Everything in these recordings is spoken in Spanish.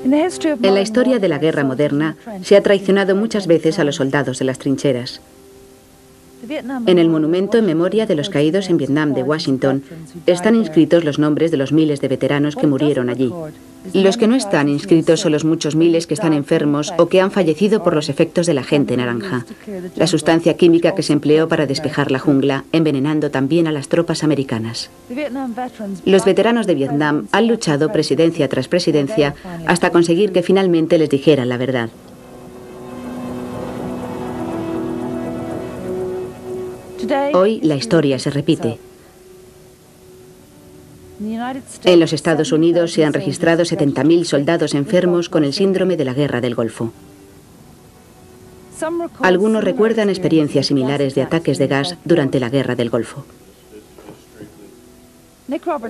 En la historia de la guerra moderna se ha traicionado muchas veces a los soldados de las trincheras. En el monumento en memoria de los caídos en Vietnam de Washington están inscritos los nombres de los miles de veteranos que murieron allí. Los que no están inscritos son los muchos miles que están enfermos o que han fallecido por los efectos del agente naranja, la sustancia química que se empleó para despejar la jungla, envenenando también a las tropas americanas. Los veteranos de Vietnam han luchado presidencia tras presidencia hasta conseguir que finalmente les dijeran la verdad. Hoy la historia se repite. En los Estados Unidos se han registrado 70.000 soldados enfermos con el síndrome de la Guerra del Golfo. Algunos recuerdan experiencias similares de ataques de gas durante la Guerra del Golfo.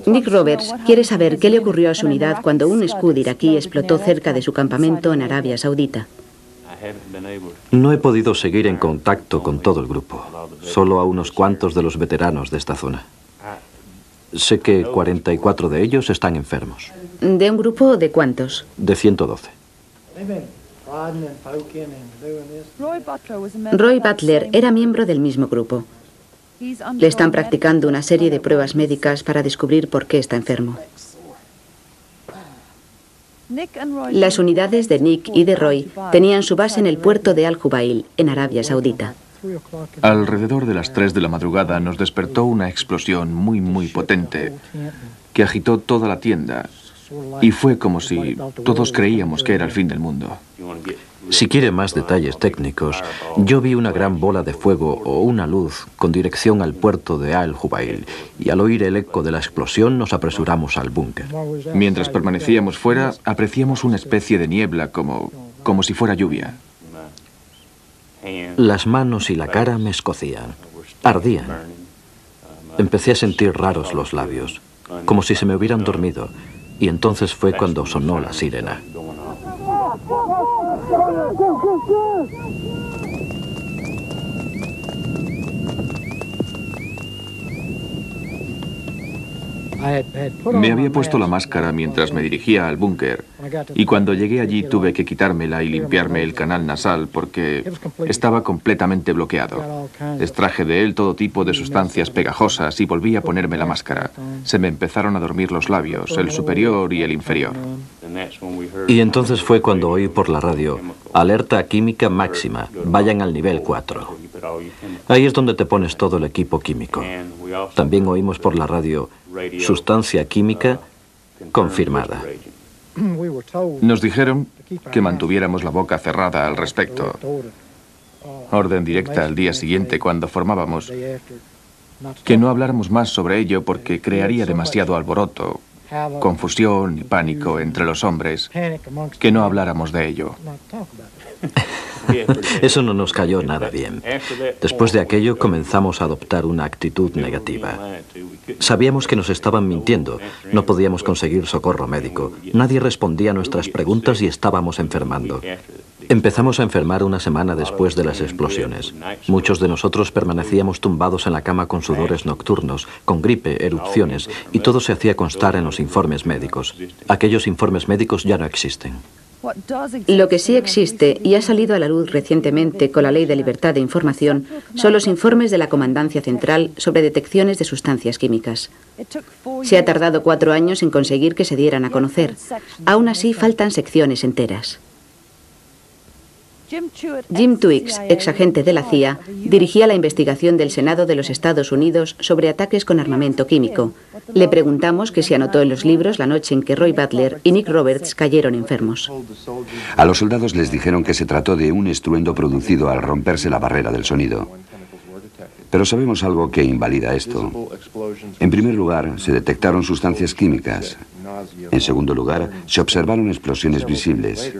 Nick Roberts quiere saber qué le ocurrió a su unidad cuando un Scud iraquí explotó cerca de su campamento en Arabia Saudita. No he podido seguir en contacto con todo el grupo, solo a unos cuantos de los veteranos de esta zona. Sé que 44 de ellos están enfermos. ¿De un grupo de cuántos? De 112. Roy Butler era miembro del mismo grupo. Le están practicando una serie de pruebas médicas para descubrir por qué está enfermo. Las unidades de Nick y de Roy tenían su base en el puerto de Al-Jubail, en Arabia Saudita. Alrededor de las 3 de la madrugada nos despertó una explosión muy potente que agitó toda la tienda y fue como si todos creíamos que era el fin del mundo. Si quiere más detalles técnicos, yo vi una gran bola de fuego o una luz con dirección al puerto de Al-Jubail y al oír el eco de la explosión nos apresuramos al búnker. Mientras permanecíamos fuera, apreciamos una especie de niebla como si fuera lluvia. Las manos y la cara me escocían, ardían. Empecé a sentir raros los labios, como si se me hubieran dormido, y entonces fue cuando sonó la sirena. Me había puesto la máscara mientras me dirigía al búnker y cuando llegué allí tuve que quitármela y limpiarme el canal nasal porque estaba completamente bloqueado. Extraje de él todo tipo de sustancias pegajosas y volví a ponerme la máscara. Se me empezaron a dormir los labios, el superior y el inferior. Y entonces fue cuando oí por la radio, alerta química máxima, vayan al nivel 4. Ahí es donde te pones todo el equipo químico. También oímos por la radio, sustancia química confirmada. Nos dijeron que mantuviéramos la boca cerrada al respecto. Orden directa al día siguiente cuando formábamos. Que no habláramos más sobre ello porque crearía demasiado alboroto, confusión y pánico entre los hombres. Que no habláramos de ello. Eso no nos cayó nada bien. Después de aquello comenzamos a adoptar una actitud negativa. Sabíamos que nos estaban mintiendo, no podíamos conseguir socorro médico, nadie respondía a nuestras preguntas y estábamos enfermando. Empezamos a enfermar una semana después de las explosiones. Muchos de nosotros permanecíamos tumbados en la cama con sudores nocturnos, con gripe, erupciones, y todo se hacía constar en los informes médicos. Aquellos informes médicos ya no existen. Lo que sí existe y ha salido a la luz recientemente con la Ley de Libertad de Información son los informes de la Comandancia Central sobre detecciones de sustancias químicas. Se ha tardado 4 años en conseguir que se dieran a conocer. Aún así faltan secciones enteras. Jim Twiggs, exagente de la CIA, dirigía la investigación del Senado de los Estados Unidos sobre ataques con armamento químico. Le preguntamos que si anotó en los libros la noche en que Roy Butler y Nick Roberts cayeron enfermos. A los soldados les dijeron que se trató de un estruendo producido al romperse la barrera del sonido. Pero sabemos algo que invalida esto. En primer lugar, se detectaron sustancias químicas. En segundo lugar, se observaron explosiones visibles.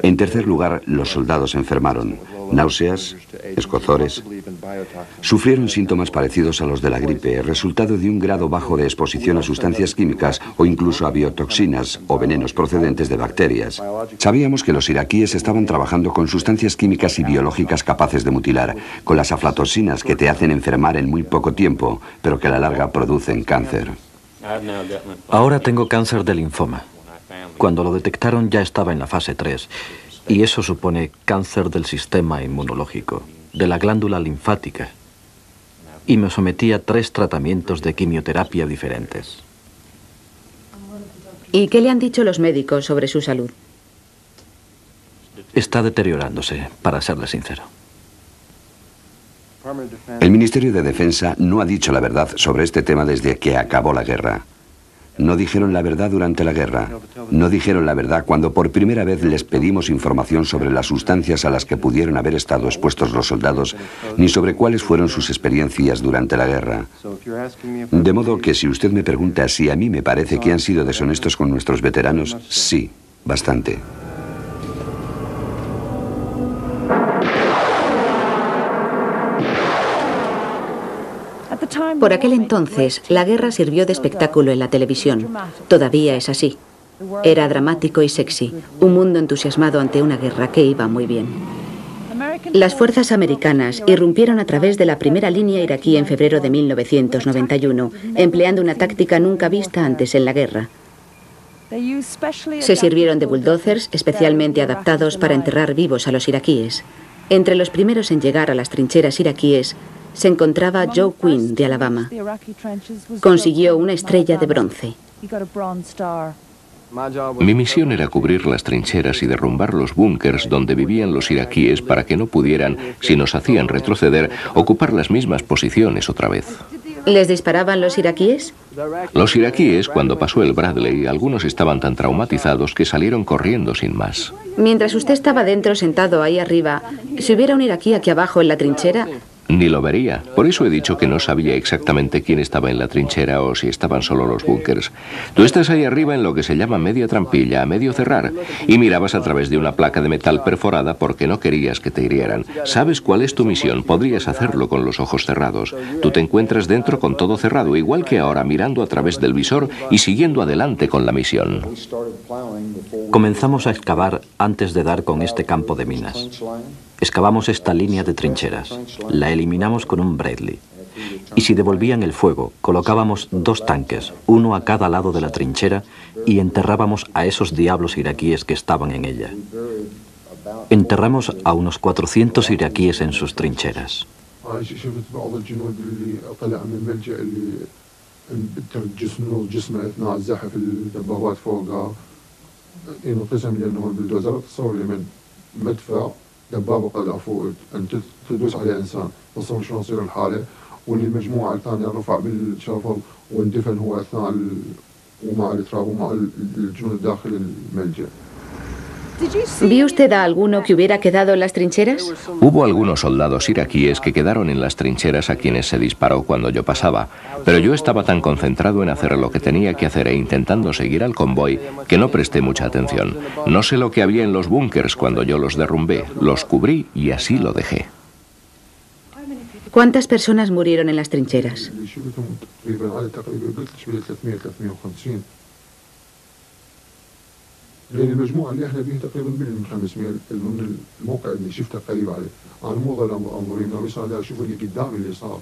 En tercer lugar, los soldados enfermaron. Náuseas, escozores. Sufrieron síntomas parecidos a los de la gripe, resultado de un grado bajo de exposición a sustancias químicas o incluso a biotoxinas o venenos procedentes de bacterias. Sabíamos que los iraquíes estaban trabajando con sustancias químicas y biológicas capaces de mutilar, con las aflatoxinas que te hacen enfermar en muy poco tiempo, pero que a la larga producen cáncer. Ahora tengo cáncer de linfoma. Cuando lo detectaron ya estaba en la fase 3, y eso supone cáncer del sistema inmunológico, de la glándula linfática, y me sometí a 3 tratamientos de quimioterapia diferentes. ¿Y qué le han dicho los médicos sobre su salud? Está deteriorándose, para serle sincero. El Ministerio de Defensa no ha dicho la verdad sobre este tema desde que acabó la guerra. No dijeron la verdad durante la guerra. No dijeron la verdad cuando por primera vez les pedimos información sobre las sustancias a las que pudieron haber estado expuestos los soldados, ni sobre cuáles fueron sus experiencias durante la guerra. De modo que si usted me pregunta si a mí me parece que han sido deshonestos con nuestros veteranos, sí, bastante. Por aquel entonces, la guerra sirvió de espectáculo en la televisión. Todavía es así. Era dramático y sexy, un mundo entusiasmado ante una guerra que iba muy bien. Las fuerzas americanas irrumpieron a través de la primera línea iraquí en febrero de 1991, empleando una táctica nunca vista antes en la guerra. Se sirvieron de bulldozers especialmente adaptados para enterrar vivos a los iraquíes. Entre los primeros en llegar a las trincheras iraquíes se encontraba Joe Quinn, de Alabama. Consiguió una estrella de bronce. Mi misión era cubrir las trincheras y derrumbar los búnkers donde vivían los iraquíes para que no pudieran, si nos hacían retroceder, ocupar las mismas posiciones otra vez. ¿Les disparaban los iraquíes? Los iraquíes, cuando pasó el Bradley, algunos estaban tan traumatizados que salieron corriendo sin más. Mientras usted estaba dentro, sentado ahí arriba, si hubiera un iraquí aquí abajo en la trinchera... Ni lo vería. Por eso he dicho que no sabía exactamente quién estaba en la trinchera o si estaban solo los búnkers. Tú estás ahí arriba en lo que se llama media trampilla, a medio cerrar, y mirabas a través de una placa de metal perforada porque no querías que te hirieran. ¿Sabes cuál es tu misión? Podrías hacerlo con los ojos cerrados. Tú te encuentras dentro con todo cerrado, igual que ahora, mirando a través del visor y siguiendo adelante con la misión. Comenzamos a excavar antes de dar con este campo de minas. Excavamos esta línea de trincheras, la eliminamos con un Bradley. Y si devolvían el fuego, colocábamos 2 tanques, uno a cada lado de la trinchera, y enterrábamos a esos diablos iraquíes que estaban en ella. Enterramos a unos 400 iraquíes en sus trincheras. دبابة قلع فوق أن تدوس عليه إنسان تصور شلون تصير الحالة والمجموعة الثانية رفع بالشافل واندفن هو أثناء ومع التراب ومع الجنود داخل الملجأ. ¿Vio usted a alguno que hubiera quedado en las trincheras? Hubo algunos soldados iraquíes que quedaron en las trincheras a quienes se disparó cuando yo pasaba, pero yo estaba tan concentrado en hacer lo que tenía que hacer e intentando seguir al convoy que no presté mucha atención. No sé lo que había en los búnkers cuando yo los derrumbé, los cubrí y así lo dejé. ¿Cuántas personas murieron en las trincheras? لأن المجموعة اللي احنا فيها تقريبا من 500 من الموقع اللي شفته قريب عليه. أنا مو ظل أنظرين بس أنا أشوف اللي قدامي اللي صار.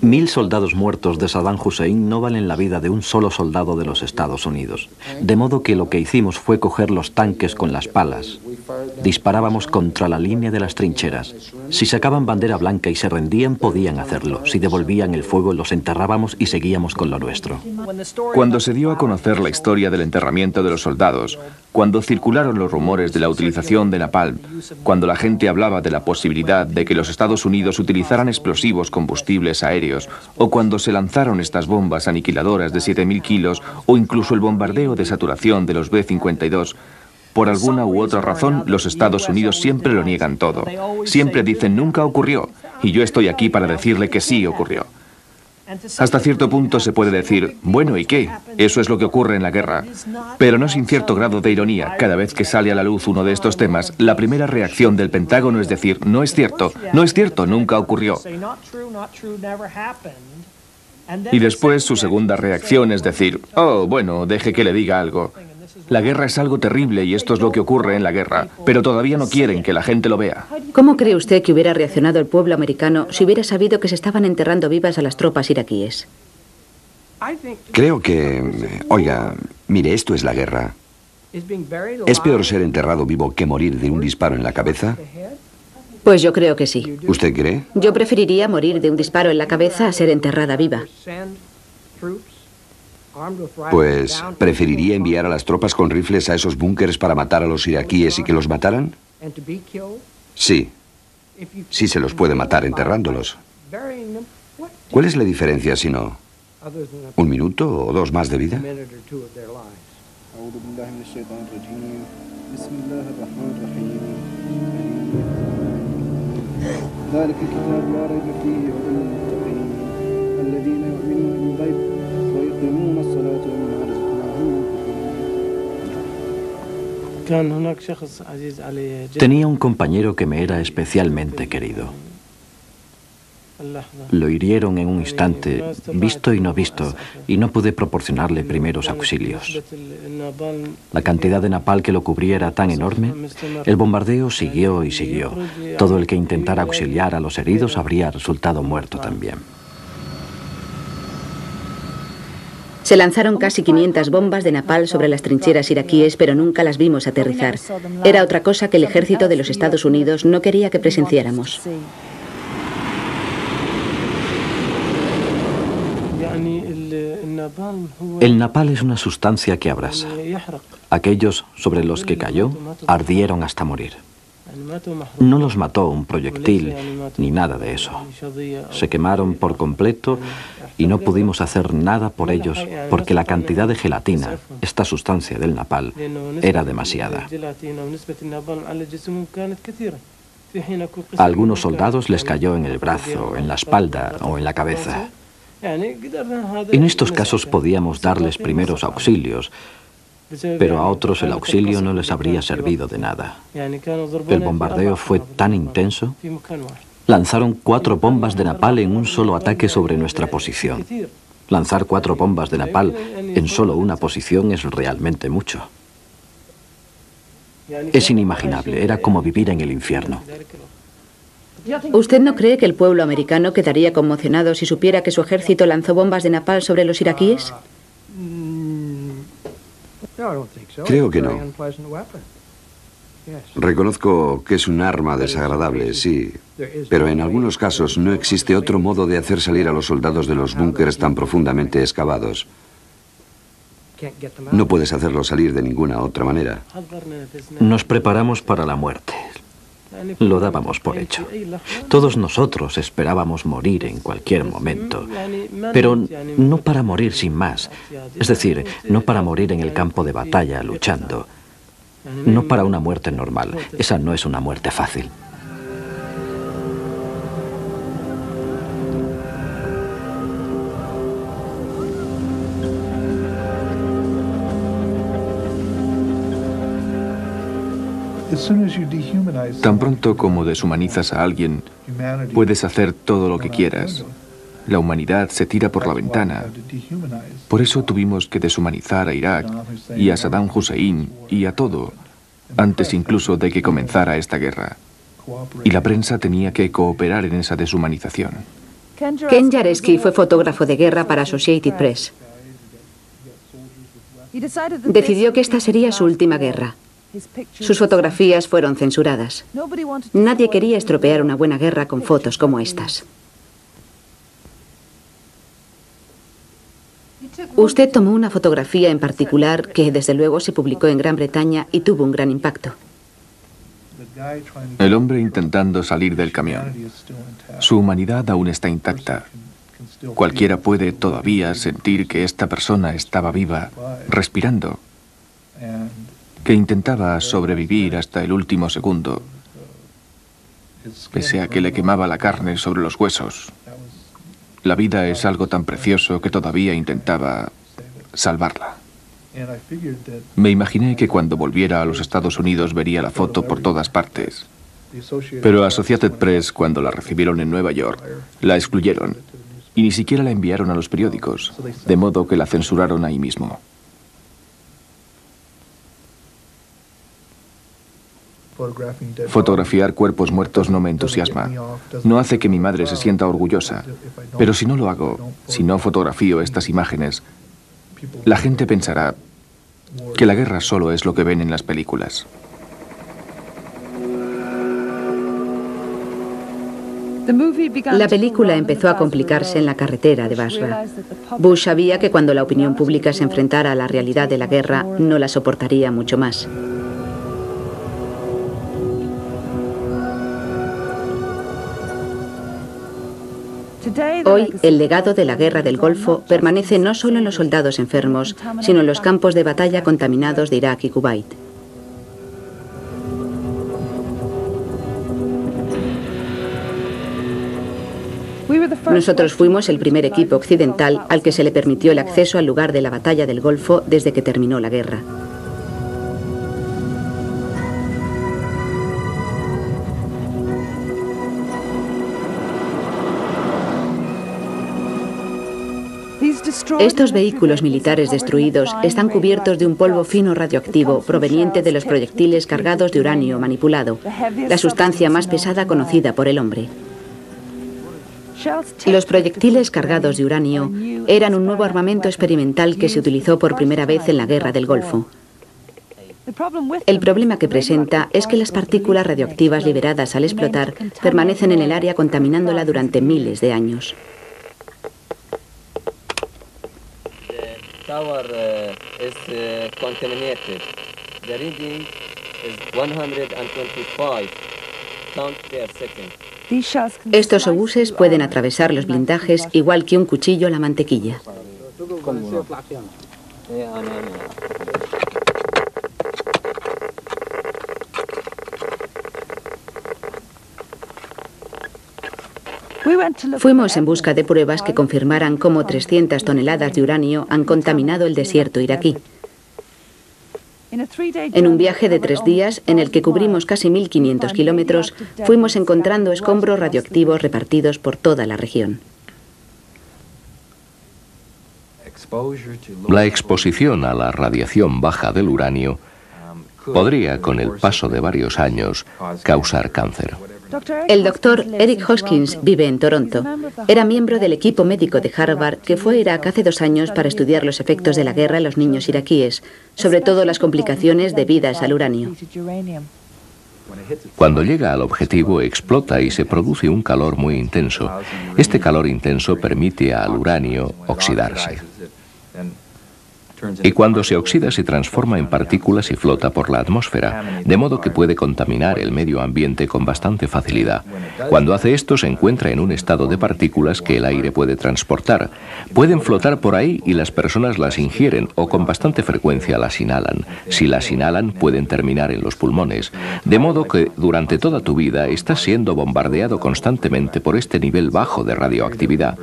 1000 soldados muertos de Saddam Hussein no valen la vida de un solo soldado de los Estados Unidos. De modo que lo que hicimos fue coger los tanques con las palas. Disparábamos contra la línea de las trincheras. Si sacaban bandera blanca y se rendían, podían hacerlo. Si devolvían el fuego, los enterrábamos y seguíamos con lo nuestro. Cuando se dio a conocer la historia del enterramiento de los soldados, cuando circularon los rumores de la utilización de napalm, cuando la gente hablaba de la posibilidad de que los Estados Unidos utilizaran explosivos combustibles aéreos, o cuando se lanzaron estas bombas aniquiladoras de 7.000 kilos, o incluso el bombardeo de saturación de los B-52, por alguna u otra razón, los Estados Unidos siempre lo niegan todo. Siempre dicen nunca ocurrió, y yo estoy aquí para decirle que sí ocurrió. Hasta cierto punto se puede decir, bueno, ¿y qué? Eso es lo que ocurre en la guerra. Pero no sin cierto grado de ironía, cada vez que sale a la luz uno de estos temas, la primera reacción del Pentágono es decir, no es cierto, nunca ocurrió. Y después su segunda reacción es decir, oh, bueno, deje que le diga algo. La guerra es algo terrible y esto es lo que ocurre en la guerra, pero todavía no quieren que la gente lo vea. ¿Cómo cree usted que hubiera reaccionado el pueblo americano si hubiera sabido que se estaban enterrando vivas a las tropas iraquíes? Creo que... Oiga, mire, esto es la guerra. ¿Es peor ser enterrado vivo que morir de un disparo en la cabeza? Pues yo creo que sí. ¿Usted cree? Yo preferiría morir de un disparo en la cabeza a ser enterrada viva. Pues, ¿preferiría enviar a las tropas con rifles a esos búnkers para matar a los iraquíes y que los mataran? Sí. Sí se los puede matar enterrándolos. ¿Cuál es la diferencia si no? ¿1 minuto o 2 más de vida? Tenía un compañero que me era especialmente querido. Lo hirieron en un instante, visto y no visto, y no pude proporcionarle primeros auxilios. La cantidad de napal que lo cubría era tan enorme. El bombardeo siguió y siguió. Todo el que intentara auxiliar a los heridos habría resultado muerto también. Se lanzaron casi 500 bombas de napal sobre las trincheras iraquíes, pero nunca las vimos aterrizar. Era otra cosa que el ejército de los Estados Unidos no quería que presenciáramos. El napal es una sustancia que abrasa. Aquellos sobre los que cayó ardieron hasta morir. No los mató un proyectil ni nada de eso. Se quemaron por completo y no pudimos hacer nada por ellos porque la cantidad de gelatina, esta sustancia del napal, era demasiada. A algunos soldados les cayó en el brazo, en la espalda o en la cabeza. En estos casos podíamos darles primeros auxilios, pero a otros el auxilio no les habría servido de nada. El bombardeo fue tan intenso. Lanzaron 4 bombas de napal en un solo ataque sobre nuestra posición. Lanzar 4 bombas de napal en solo una posición es realmente mucho. Es inimaginable, era como vivir en el infierno. ¿Usted no cree que el pueblo americano quedaría conmocionado si supiera que su ejército lanzó bombas de napal sobre los iraquíes? Creo que no. Reconozco que es un arma desagradable, sí, pero en algunos casos no existe otro modo de hacer salir a los soldados de los búnkers tan profundamente excavados. No puedes hacerlos salir de ninguna otra manera. Nos preparamos para la muerte. Lo dábamos por hecho. Todos nosotros esperábamos morir en cualquier momento, pero no para morir sin más. Es decir, no para morir en el campo de batalla luchando. No para una muerte normal. Esa no es una muerte fácil. Tan pronto como deshumanizas a alguien, puedes hacer todo lo que quieras. La humanidad se tira por la ventana. Por eso tuvimos que deshumanizar a Irak y a Saddam Hussein y a todo, antes incluso de que comenzara esta guerra. Y la prensa tenía que cooperar en esa deshumanización. Ken Jareski fue fotógrafo de guerra para Associated Press. Decidió que esta sería su última guerra. Sus fotografías fueron censuradas. Nadie quería estropear una buena guerra con fotos como estas. Usted tomó una fotografía en particular que desde luego se publicó en Gran Bretaña y tuvo un gran impacto. El hombre intentando salir del camión. Su humanidad aún está intacta. Cualquiera puede todavía sentir que esta persona estaba viva, respirando, que intentaba sobrevivir hasta el último segundo, pese a que le quemaba la carne sobre los huesos. La vida es algo tan precioso que todavía intentaba salvarla. Me imaginé que cuando volviera a los Estados Unidos vería la foto por todas partes. Pero Associated Press, cuando la recibieron en Nueva York, la excluyeron y ni siquiera la enviaron a los periódicos, de modo que la censuraron ahí mismo. Fotografiar cuerpos muertos no me entusiasma. No hace que mi madre se sienta orgullosa. Pero si no lo hago, si no fotografío estas imágenes, la gente pensará que la guerra solo es lo que ven en las películas. La película empezó a complicarse en la carretera de Basra. Bush sabía que cuando la opinión pública se enfrentara a la realidad de la guerra, no la soportaría mucho más. Hoy, el legado de la guerra del Golfo permanece no solo en los soldados enfermos, sino en los campos de batalla contaminados de Irak y Kuwait. Nosotros fuimos el primer equipo occidental al que se le permitió el acceso al lugar de la batalla del Golfo desde que terminó la guerra. Estos vehículos militares destruidos están cubiertos de un polvo fino radioactivo proveniente de los proyectiles cargados de uranio manipulado, la sustancia más pesada conocida por el hombre. Los proyectiles cargados de uranio eran un nuevo armamento experimental que se utilizó por primera vez en la Guerra del Golfo. El problema que presenta es que las partículas radioactivas liberadas al explotar permanecen en el área contaminándola durante miles de años. Tower is contaminated. The reading is 125 count per second. Estos obuses pueden atravesar los blindajes igual que un cuchillo la mantequilla. Fuimos en busca de pruebas que confirmaran cómo 300 toneladas de uranio han contaminado el desierto iraquí. En un viaje de 3 días, en el que cubrimos casi 1.500 kilómetros, fuimos encontrando escombros radioactivos repartidos por toda la región. La exposición a la radiación baja del uranio podría, con el paso de varios años, causar cáncer. El doctor Eric Hoskins vive en Toronto. Era miembro del equipo médico de Harvard que fue a Irak hace 2 años para estudiar los efectos de la guerra en los niños iraquíes, sobre todo las complicaciones debidas al uranio. Cuando llega al objetivo, explota y se produce un calor muy intenso. Este calor intenso permite al uranio oxidarse. Y cuando se oxida se transforma en partículas y flota por la atmósfera, de modo que puede contaminar el medio ambiente con bastante facilidad. Cuando hace esto se encuentra en un estado de partículas que el aire puede transportar. Pueden flotar por ahí y las personas las ingieren o con bastante frecuencia las inhalan. Si las inhalan pueden terminar en los pulmones. De modo que durante toda tu vida estás siendo bombardeado constantemente por este nivel bajo de radioactividad.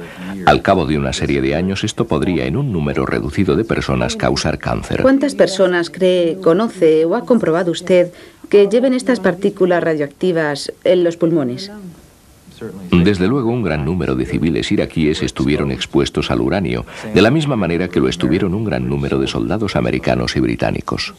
Al cabo de una serie de años esto podría en un número reducido de personas causar cáncer. ¿Cuántas personas cree, conoce o ha comprobado usted que lleven estas partículas radioactivas en los pulmones? Desde luego, un gran número de civiles iraquíes estuvieron expuestos al uranio, de la misma manera que lo estuvieron un gran número de soldados americanos y británicos.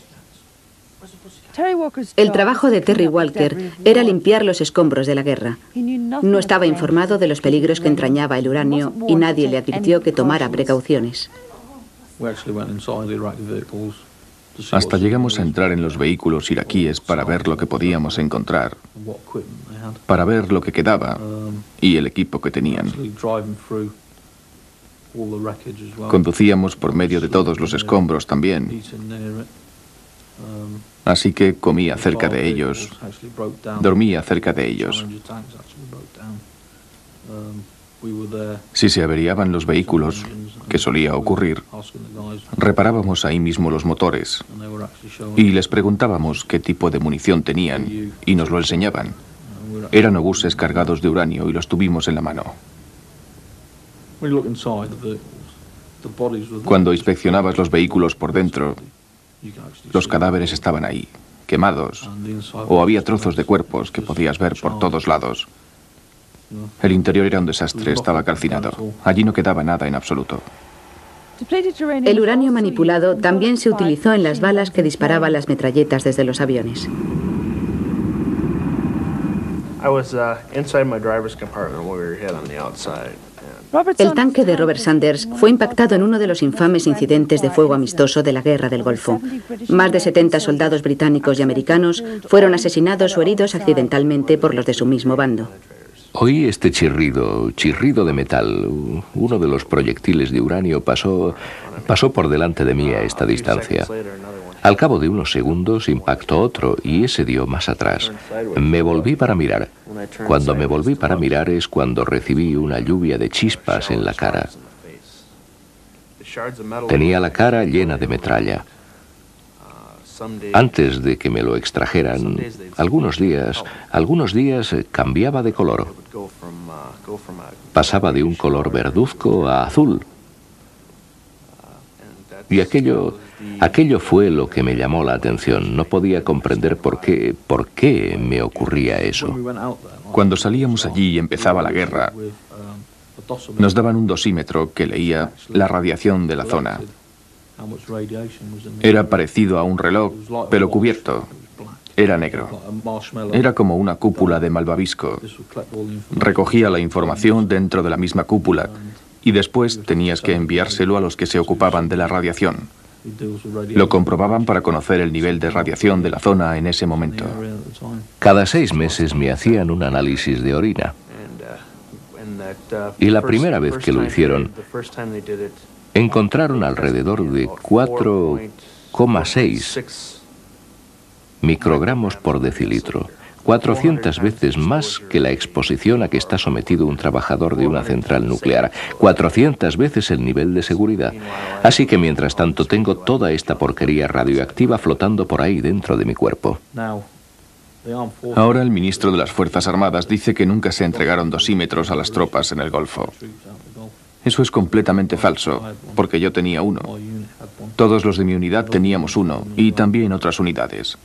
El trabajo de Terry Walker era limpiar los escombros de la guerra. No estaba informado de los peligros que entrañaba el uranio y nadie le advirtió que tomara precauciones. Hasta llegamos a entrar en los vehículos iraquíes para ver lo que podíamos encontrar, para ver lo que quedaba y el equipo que tenían. Conducíamos por medio de todos los escombros también. Así que comía cerca de ellos, dormía cerca de ellos. Si se averiaban los vehículos, que solía ocurrir, reparábamos ahí mismo los motores y les preguntábamos qué tipo de munición tenían y nos lo enseñaban. Eran obuses cargados de uranio y los tuvimos en la mano. Cuando inspeccionabas los vehículos por dentro, los cadáveres estaban ahí, quemados, o había trozos de cuerpos que podías ver por todos lados. El interior era un desastre, estaba calcinado. Allí no quedaba nada en absoluto. El uranio manipulado también se utilizó en las balas que disparaban las metralletas desde los aviones. El tanque de Robert Sanders fue impactado en uno de los infames incidentes de fuego amistoso de la Guerra del Golfo. Más de 70 soldados británicos y americanos fueron asesinados o heridos accidentalmente por los de su mismo bando. Oí este chirrido de metal. Uno de los proyectiles de uranio pasó por delante de mí a esta distancia. Al cabo de unos segundos impactó otro y ese dio más atrás. Me volví para mirar. Cuando me volví para mirar es cuando recibí una lluvia de chispas en la cara. Tenía la cara llena de metralla. Antes de que me lo extrajeran, algunos días cambiaba de color. Pasaba de un color verduzco a azul. Y aquello fue lo que me llamó la atención. No podía comprender por qué me ocurría eso. Cuando salíamos allí y empezaba la guerra, nos daban un dosímetro que leía la radiación de la zona. Era parecido a un reloj, pero cubierto. Era negro. Era como una cúpula de malvavisco. Recogía la información dentro de la misma cúpula y después tenías que enviárselo a los que se ocupaban de la radiación. Lo comprobaban para conocer el nivel de radiación de la zona en ese momento. Cada 6 meses me hacían un análisis de orina. Y la primera vez que lo hicieron, encontraron alrededor de 4,6 microgramos por decilitro. 400 veces más que la exposición a que está sometido un trabajador de una central nuclear. 400 veces el nivel de seguridad. Así que mientras tanto tengo toda esta porquería radioactiva flotando por ahí dentro de mi cuerpo. Ahora el ministro de las Fuerzas Armadas dice que nunca se entregaron dosímetros a las tropas en el Golfo. Eso es completamente falso, porque yo tenía uno. Todos los de mi unidad teníamos uno, y también otras unidades.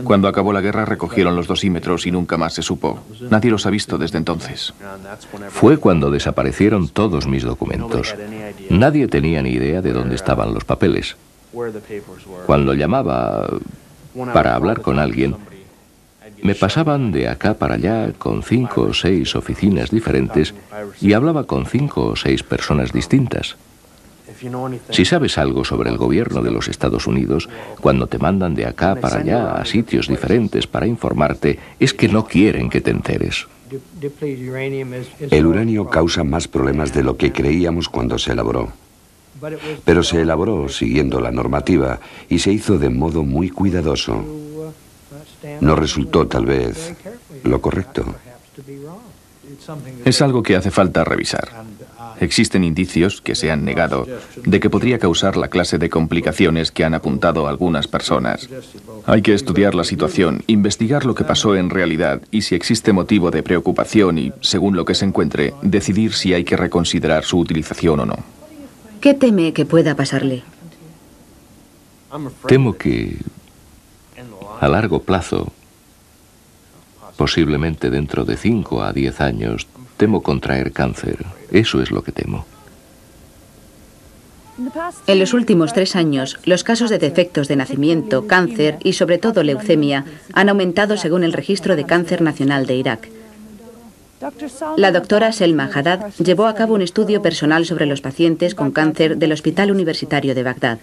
Cuando acabó la guerra recogieron los dosímetros y nunca más se supo. Nadie los ha visto desde entonces. Fue cuando desaparecieron todos mis documentos. Nadie tenía ni idea de dónde estaban los papeles. Cuando llamaba para hablar con alguien, me pasaban de acá para allá con 5 o 6 oficinas diferentes y hablaba con 5 o 6 personas distintas. Si sabes algo sobre el gobierno de los Estados Unidos, cuando te mandan de acá para allá a sitios diferentes para informarte, es que no quieren que te enteres. El uranio causa más problemas de lo que creíamos cuando se elaboró. Pero se elaboró siguiendo la normativa y se hizo de modo muy cuidadoso. No resultó, tal vez, lo correcto. Es algo que hace falta revisar. Existen indicios que se han negado de que podría causar la clase de complicaciones que han apuntado algunas personas. Hay que estudiar la situación, investigar lo que pasó en realidad y si existe motivo de preocupación y, según lo que se encuentre, decidir si hay que reconsiderar su utilización o no. ¿Qué teme que pueda pasarle? Temo que, a largo plazo, posiblemente dentro de 5 a 10 años, temo contraer cáncer. Eso es lo que temo. En los últimos 3 años, los casos de defectos de nacimiento, cáncer y sobre todo leucemia han aumentado según el Registro de Cáncer Nacional de Irak. La doctora Selma Haddad llevó a cabo un estudio personal sobre los pacientes con cáncer del Hospital Universitario de Bagdad.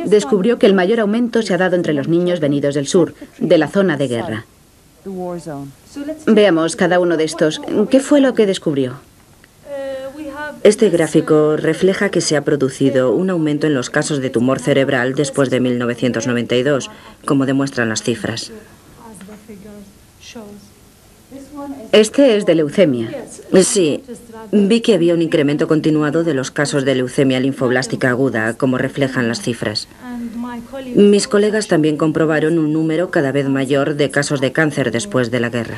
Descubrió que el mayor aumento se ha dado entre los niños venidos del sur, de la zona de guerra. Veamos cada uno de estos. ¿Qué fue lo que descubrió? Este gráfico refleja que se ha producido un aumento en los casos de tumor cerebral después de 1992, como demuestran las cifras. Este es de leucemia. Sí, vi que había un incremento continuado de los casos de leucemia linfoblástica aguda, como reflejan las cifras. Mis colegas también comprobaron un número cada vez mayor de casos de cáncer después de la guerra.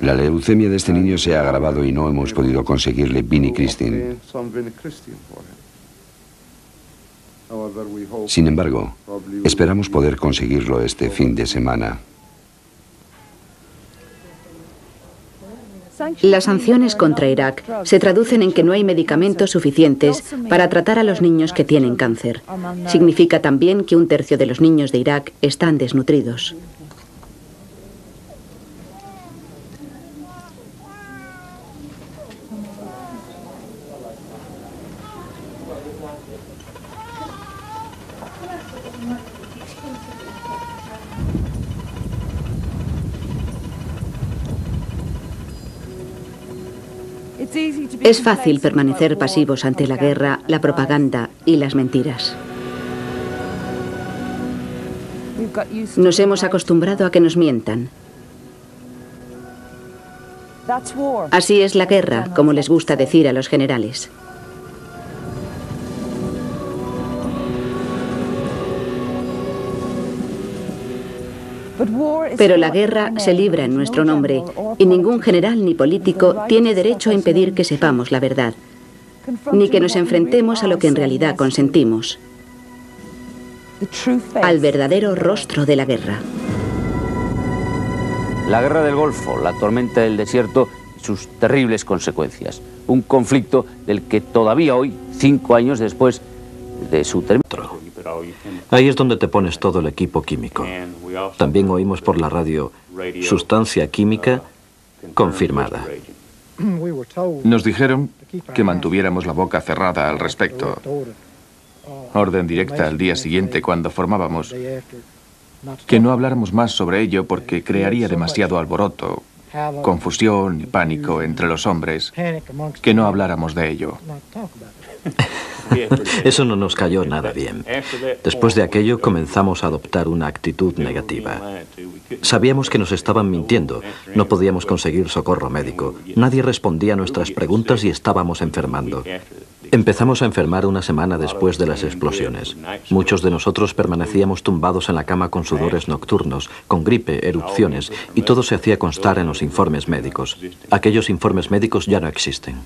La leucemia de este niño se ha agravado y no hemos podido conseguirle vincristine. Sin embargo, esperamos poder conseguirlo este fin de semana. Las sanciones contra Irak se traducen en que no hay medicamentos suficientes para tratar a los niños que tienen cáncer. Significa también que 1/3 de los niños de Irak están desnutridos. Es fácil permanecer pasivos ante la guerra, la propaganda y las mentiras. Nos hemos acostumbrado a que nos mientan. Así es la guerra, como les gusta decir a los generales. Pero la guerra se libra en nuestro nombre y ningún general ni político tiene derecho a impedir que sepamos la verdad, ni que nos enfrentemos a lo que en realidad consentimos, al verdadero rostro de la guerra. La guerra del Golfo, la tormenta del desierto y sus terribles consecuencias. Un conflicto del que todavía hoy, 5 años después de su término. Ahí es donde te pones todo el equipo químico. También oímos por la radio sustancia química confirmada. Nos dijeron que mantuviéramos la boca cerrada al respecto. Orden directa al día siguiente cuando formábamos. Que no habláramos más sobre ello porque crearía demasiado alboroto, confusión y pánico entre los hombres. Que no habláramos de ello. Eso no nos cayó nada bien. Después de aquello comenzamos a adoptar una actitud negativa. Sabíamos que nos estaban mintiendo. No podíamos conseguir socorro médico. Nadie respondía a nuestras preguntas y estábamos enfermando. Empezamos a enfermar una semana después de las explosiones. Muchos de nosotros permanecíamos tumbados en la cama con sudores nocturnos, con gripe, erupciones, y todo se hacía constar en los informes médicos. Aquellos informes médicos ya no existen.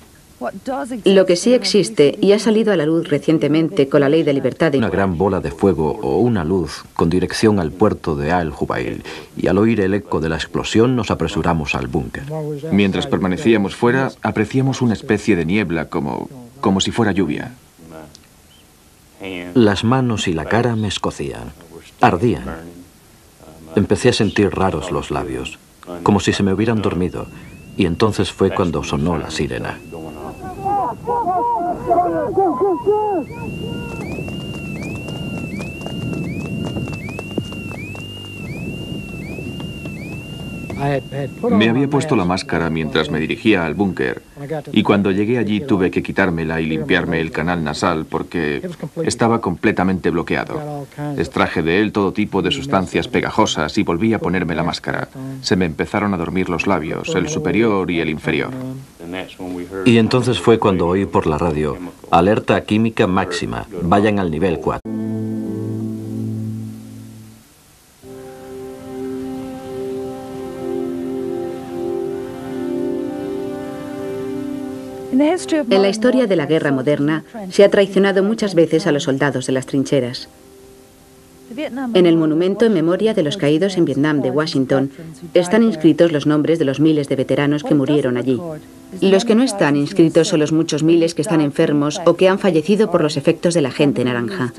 Lo que sí existe y ha salido a la luz recientemente con la ley de libertad de... Una gran bola de fuego o una luz con dirección al puerto de Al-Jubail, y al oír el eco de la explosión nos apresuramos al búnker. Mientras permanecíamos fuera, apreciamos una especie de niebla como si fuera lluvia. Las manos y la cara me escocían, ardían. Empecé a sentir raros los labios, como si se me hubieran dormido, y entonces fue cuando sonó la sirena. Me había puesto la máscara mientras me dirigía al búnker, y cuando llegué allí tuve que quitármela y limpiarme el canal nasal porque estaba completamente bloqueado. Extraje de él todo tipo de sustancias pegajosas y volví a ponerme la máscara. Se me empezaron a dormir los labios, el superior y el inferior. Y entonces fue cuando oí por la radio: alerta química máxima, vayan al nivel 4. En la historia de la guerra moderna se ha traicionado muchas veces a los soldados de las trincheras. En el monumento en memoria de los caídos en Vietnam de Washington están inscritos los nombres de los miles de veteranos que murieron allí. Los que no están inscritos son los muchos miles que están enfermos o que han fallecido por los efectos del agente naranja,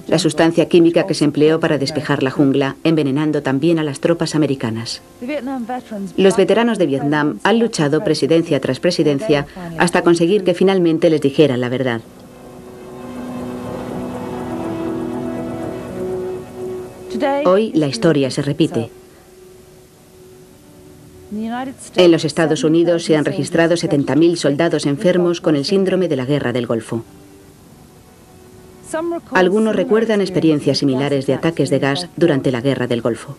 la sustancia química que se empleó para despejar la jungla, envenenando también a las tropas americanas. Los veteranos de Vietnam han luchado presidencia tras presidencia hasta conseguir que finalmente les dijeran la verdad. Hoy la historia se repite. En los Estados Unidos se han registrado 70.000 soldados enfermos con el síndrome de la guerra del Golfo. Algunos recuerdan experiencias similares de ataques de gas durante la guerra del Golfo.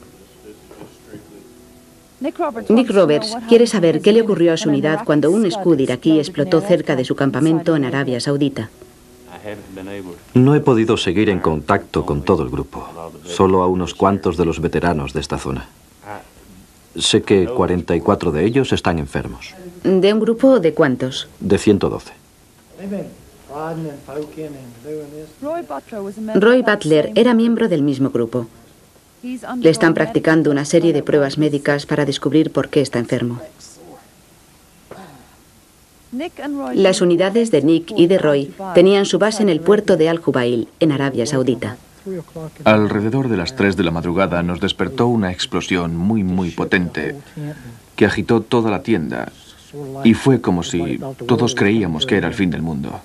Nick Roberts quiere saber qué le ocurrió a su unidad cuando un Scud iraquí explotó cerca de su campamento en Arabia Saudita. No he podido seguir en contacto con todo el grupo, solo a unos cuantos de los veteranos de esta zona. Sé que 44 de ellos están enfermos. ¿De un grupo de cuántos? De 112. Roy Butler era miembro del mismo grupo. Le están practicando una serie de pruebas médicas para descubrir por qué está enfermo. Las unidades de Nick y de Roy tenían su base en el puerto de Al-Jubail, en Arabia Saudita. Alrededor de las 3 de la madrugada nos despertó una explosión muy potente que agitó toda la tienda y fue como si todos creíamos que era el fin del mundo.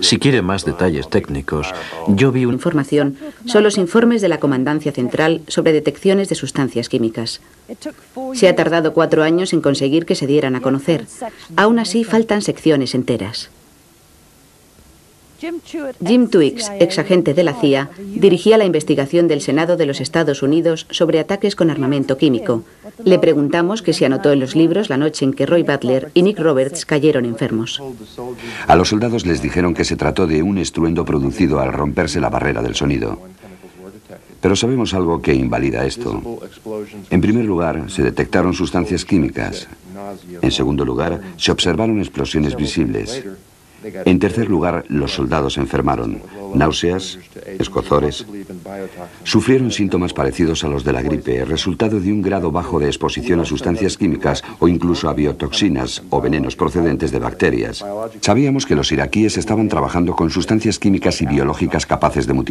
Si quiere más detalles técnicos, yo vi Información son los informes de la Comandancia Central sobre detecciones de sustancias químicas. Se ha tardado 4 años en conseguir que se dieran a conocer. Aún así, faltan secciones enteras. Jim Twiggs, exagente de la CIA, dirigía la investigación del Senado de los Estados Unidos sobre ataques con armamento químico. Le preguntamos que si anotó en los libros la noche en que Roy Butler y Nick Roberts cayeron enfermos. A los soldados les dijeron que se trató de un estruendo producido al romperse la barrera del sonido. Pero sabemos algo que invalida esto. En primer lugar, se detectaron sustancias químicas. En segundo lugar, se observaron explosiones visibles. En tercer lugar, los soldados enfermaron. Náuseas, escozores. Sufrieron síntomas parecidos a los de la gripe, resultado de un grado bajo de exposición a sustancias químicas o incluso a biotoxinas o venenos procedentes de bacterias. Sabíamos que los iraquíes estaban trabajando con sustancias químicas y biológicas capaces de mutilar.